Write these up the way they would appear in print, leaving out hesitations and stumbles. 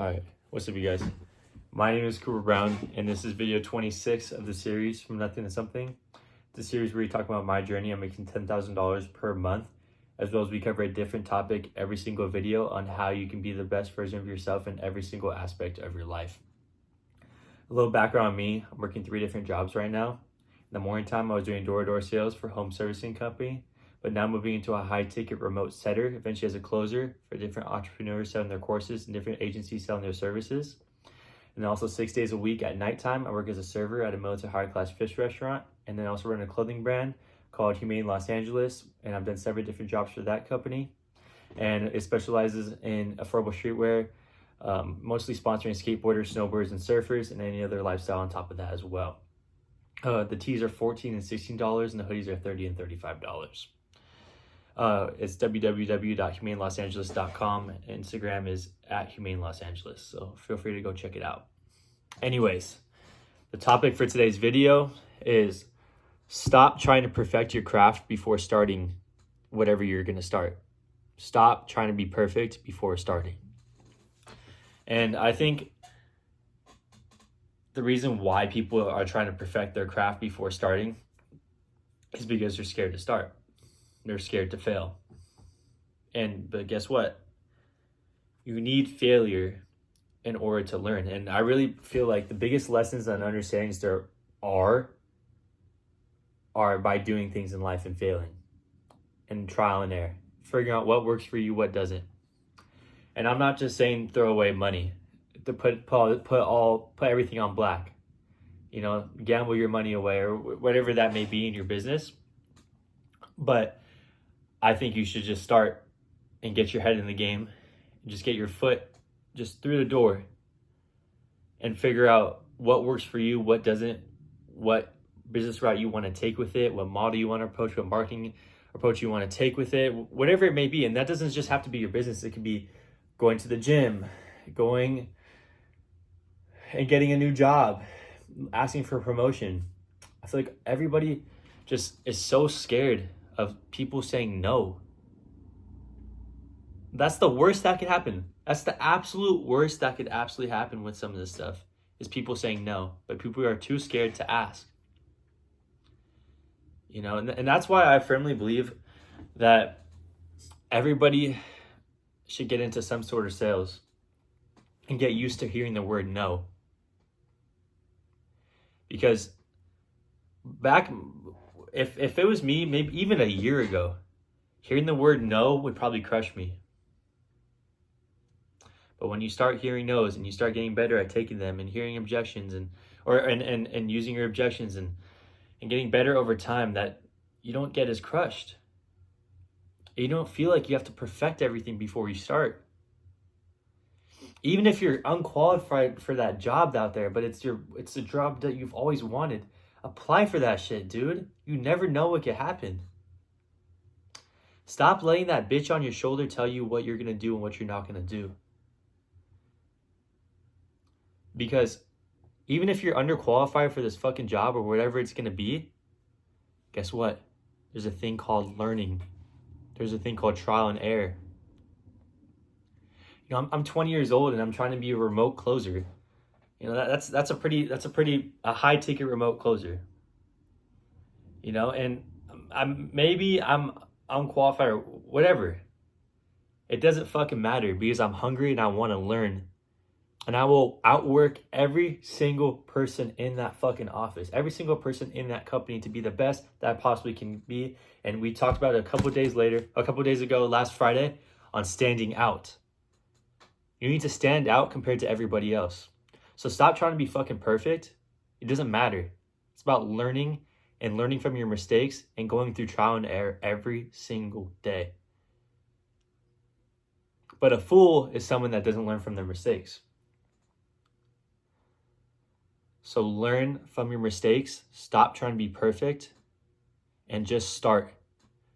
Alright, what's up you guys? My name is Cooper Brown and this is video 26 of the series From Nothing to Something. The series where we talk about my journey on making $10,000 per month, as well as we cover a different topic every single video on how you can be the best version of yourself in every single aspect of your life. A little background on me: I'm working 3 different jobs right now. In the morning time, I was doing door-to-door sales for a home servicing company, but now moving into a high-ticket remote setter, eventually as a closer for different entrepreneurs selling their courses and different agencies selling their services. And then also 6 days a week at nighttime, I work as a server at a military high-class fish restaurant, and then also run a clothing brand called Humane Los Angeles, and I've done several different jobs for that company. And it specializes in affordable streetwear, mostly sponsoring skateboarders, snowboarders, and surfers, and any other lifestyle on top of that as well. The tees are $14 and $16, and the hoodies are $30 and $35. It's www.humanelosangeles.com. Instagram is @humanelosangeles, so feel free to go check it out. Anyways, the topic for today's video is stop trying to perfect your craft before starting whatever you're going to start. Stop trying to be perfect before starting. And I think the reason why people are trying to perfect their craft before starting is because they're scared to start. They're scared to fail. But guess what? You need failure in order to learn. And I really feel like the biggest lessons and understandings there are by doing things in life and failing and trial and error, figuring out what works for you, what doesn't. And I'm not just saying throw away money, to put everything on black, gamble your money away or whatever that may be in your business. But I think you should just start and get your head in the game and just get your foot just through the door and figure out what works for you, what doesn't, what business route you want to take with it, what model you want to approach, what marketing approach you want to take with it, whatever it may be. And that doesn't just have to be your business. It could be going to the gym, going and getting a new job, asking for a promotion. I feel like everybody just is so scared of people saying no. That's the worst that could happen. That's the absolute worst that could absolutely happen with some of this stuff, is people saying no, but people are too scared to ask. And that's why I firmly believe that everybody should get into some sort of sales and get used to hearing the word no. Because if it was me, maybe even a year ago, hearing the word no would probably crush me. But when you start hearing no's and you start getting better at taking them and hearing objections and using your objections and getting better over time, that you don't get as crushed. You don't feel like you have to perfect everything before you start. Even if you're unqualified for that job out there, but it's the job that you've always wanted, apply for that shit, dude. You never know what could happen. Stop letting that bitch on your shoulder tell you what you're going to do and what you're not going to do. Because even if you're underqualified for this fucking job or whatever it's going to be, guess what? There's a thing called learning. There's a thing called trial and error. I'm 20 years old and I'm trying to be a remote closer. That's a high ticket remote closer. And I'm unqualified or whatever. It doesn't fucking matter, because I'm hungry and I want to learn. And I will outwork every single person in that fucking office, every single person in that company to be the best that I possibly can be. And we talked about it a couple days ago, last Friday, on standing out. You need to stand out compared to everybody else. So stop trying to be fucking perfect. It doesn't matter. It's about learning and learning from your mistakes and going through trial and error every single day. But a fool is someone that doesn't learn from their mistakes. So learn from your mistakes, stop trying to be perfect, and just start.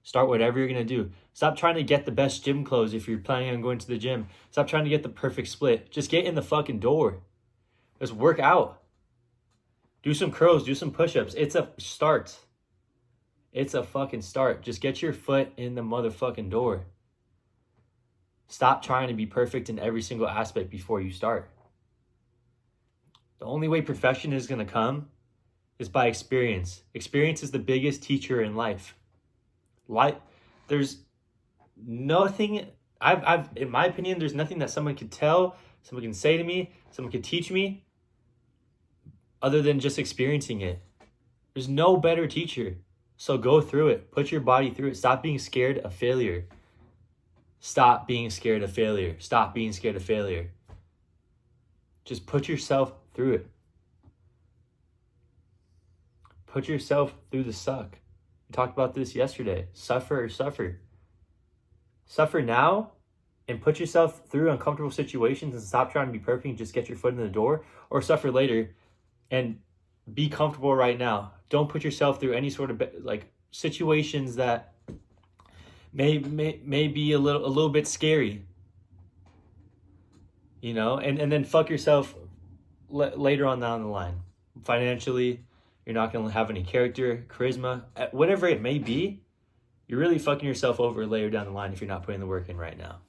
Start whatever you're going to do. Stop trying to get the best gym clothes if you're planning on going to the gym. Stop trying to get the perfect split. Just get in the fucking door. Just work out. Do some curls, do some push-ups. It's a start. It's a fucking start. Just get your foot in the motherfucking door. Stop trying to be perfect in every single aspect before you start. The only way perfection is going to come is by experience. Experience is the biggest teacher in life. There's nothing, in my opinion, there's nothing that someone could tell, someone can say to me, someone could teach me other than just experiencing it. There's no better teacher. So go through it. Put your body through it. Stop being scared of failure. Stop being scared of failure. Stop being scared of failure. Just put yourself through it. Put yourself through the suck. We talked about this yesterday. Suffer or suffer. Suffer now and put yourself through uncomfortable situations and stop trying to be perfect and just get your foot in the door, or suffer later and be comfortable right now. Don't put yourself through any sort of like situations that may be a little bit scary, you know, and then fuck yourself later on down the line. Financially, you're not going to have any character, charisma, whatever it may be. You're really fucking yourself over later down the line if you're not putting the work in right now.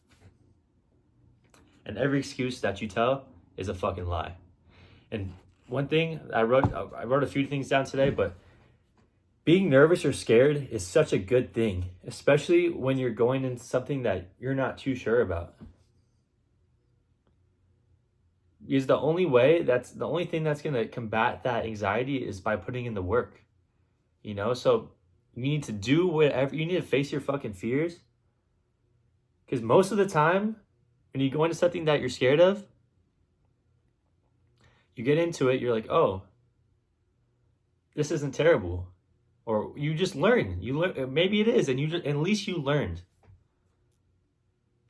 And every excuse that you tell is a fucking lie. And one thing I wrote a few things down today, but being nervous or scared is such a good thing, especially when you're going into something that you're not too sure about. Because the only thing that's going to combat that anxiety is by putting in the work. You know, so you need to do whatever, you need to face your fucking fears. Because most of the time, when you go into something that you're scared of, you get into it, you're like, oh, this isn't terrible. Or you just learn. Maybe it is, and at least you learned.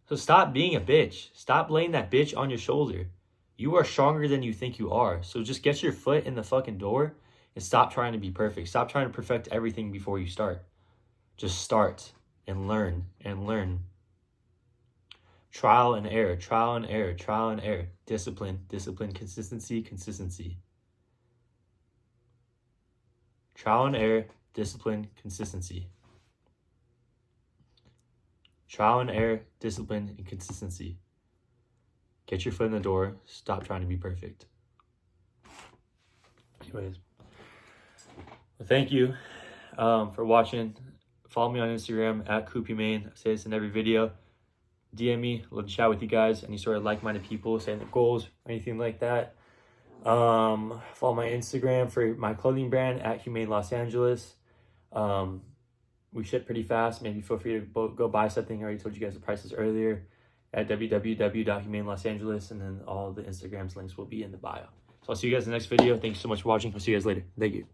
So stop being a bitch. Stop laying that bitch on your shoulder. You are stronger than you think you are. So just get your foot in the fucking door and stop trying to be perfect. Stop trying to perfect everything before you start. Just start and learn and learn. Trial and error, trial and error, trial and error. Discipline, consistency, consistency. Trial and error, discipline, consistency. Trial and error, discipline, and consistency. Get your foot in the door. Stop trying to be perfect. Anyways, well, thank you for watching. Follow me on Instagram at CoopyMain. I say this in every video. DM me, love to chat with you guys. Any sort of like-minded people saying their goals, or anything like that. Follow my Instagram for my clothing brand at Humane Los Angeles. We ship pretty fast. Maybe feel free to go buy something. I already told you guys the prices earlier at www.humanelosangeles, and then all the Instagram's links will be in the bio. So I'll see you guys in the next video. Thank you so much for watching. I'll see you guys later. Thank you.